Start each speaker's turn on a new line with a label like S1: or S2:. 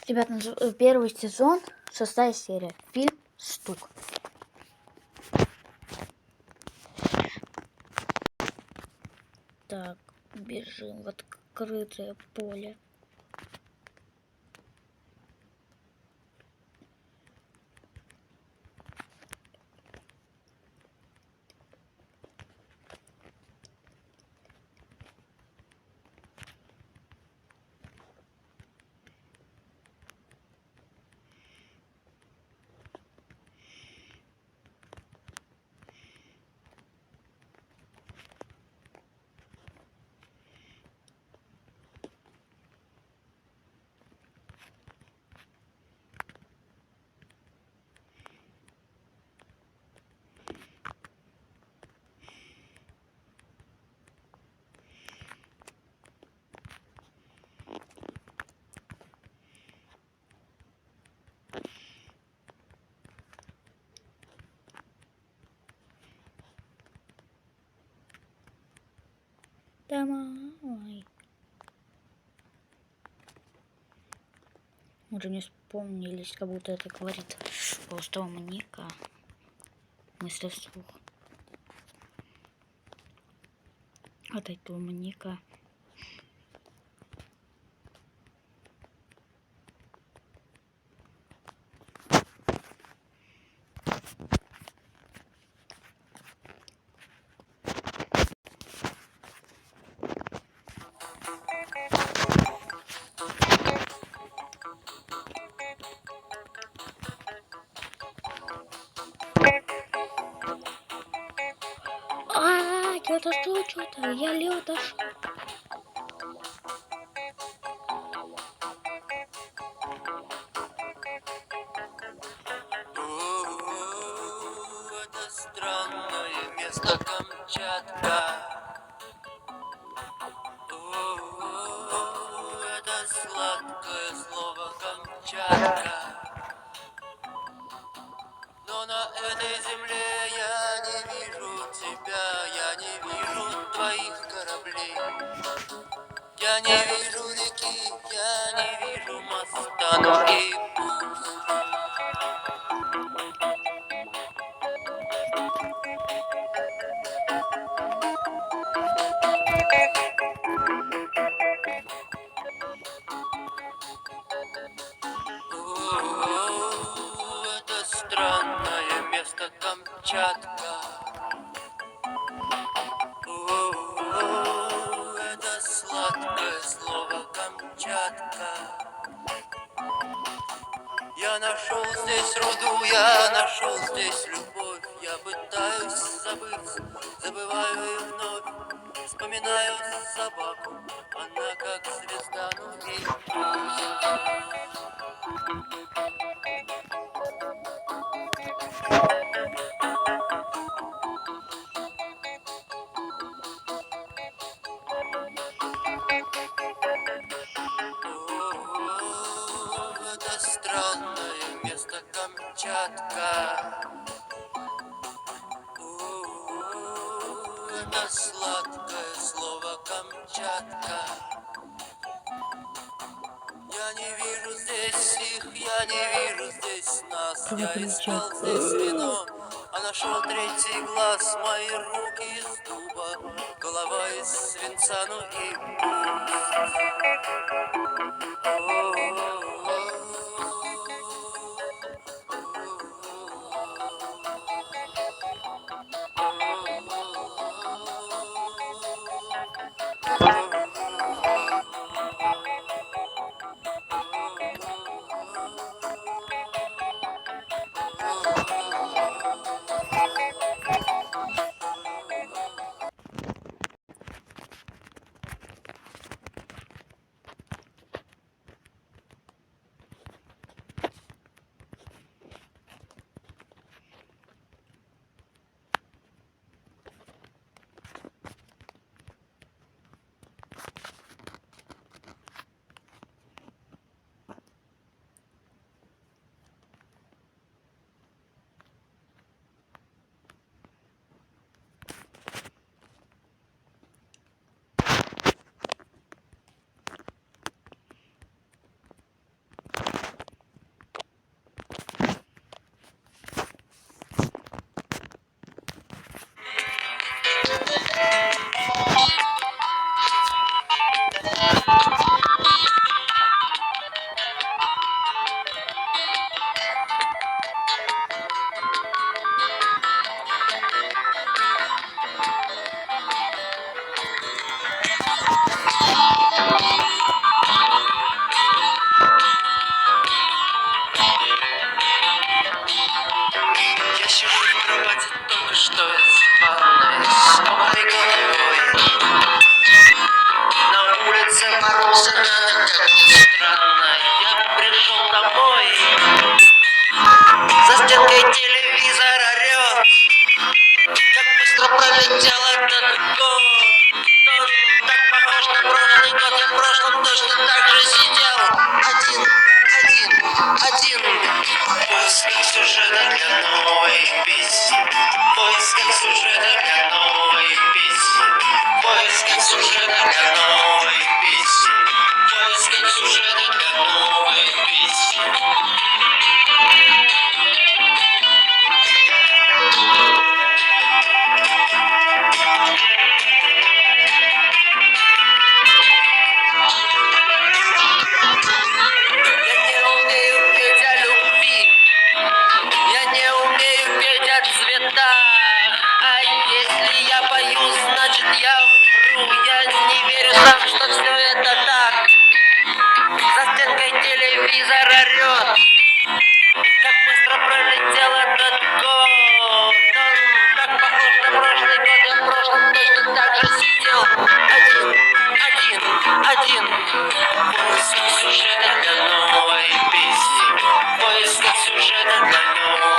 S1: Ребят, первый сезон, 6-я серия. Фильм «Стук». Так, бежим в открытое поле. Домой. Уже не вспомнились, как будто это говорит просто Моника. Мысли вслух. Отойду, Моника. Я дошел что-то, я лево дошел.
S2: Это странное место Камчатка. Это сладкое слово Камчатка. Но на этой земле я не вижу тебя, я не вижу твоих кораблей. Я не вижу реки, я не вижу моста, но и пусть. Это странное место Камчатка. Это сладкое слово Камчатка. Я нашел здесь руду, я нашел здесь любовь. Я пытаюсь забыть, забываю и вновь вспоминаю собаку. Она как звезда, ну и это странное место Камчатка. Это сладкое слово Камчатка. Я не вижу здесь их, я не вижу здесь нас. Я искал здесь вино, а нашел третий глаз. Мои руки из дуба, голова из свинца, ну и Странно, я пришел домой. За стенкой телевизор орет. Как быстро пролетел этот год. Он так похож на прошлый год. Я в прошлом точно так же сидел. Один. В поисках сюжета для новой песни. В поисках сюжета для новой песни. В поисках сюжета для новой песни. В поисках сюжета для новой песни. Я не умею петь о любви. Я не умею петь о цветах. А если я пою, значит я вру. Я не верю сам, что все это так. За стенкой телевизор орет. Как быстро пролетел этот год. Он так похож на прошлый год. Я в прошлом точно так же сидел. Один. В поисках сюжета для новой песни. В поисках сюжета для новой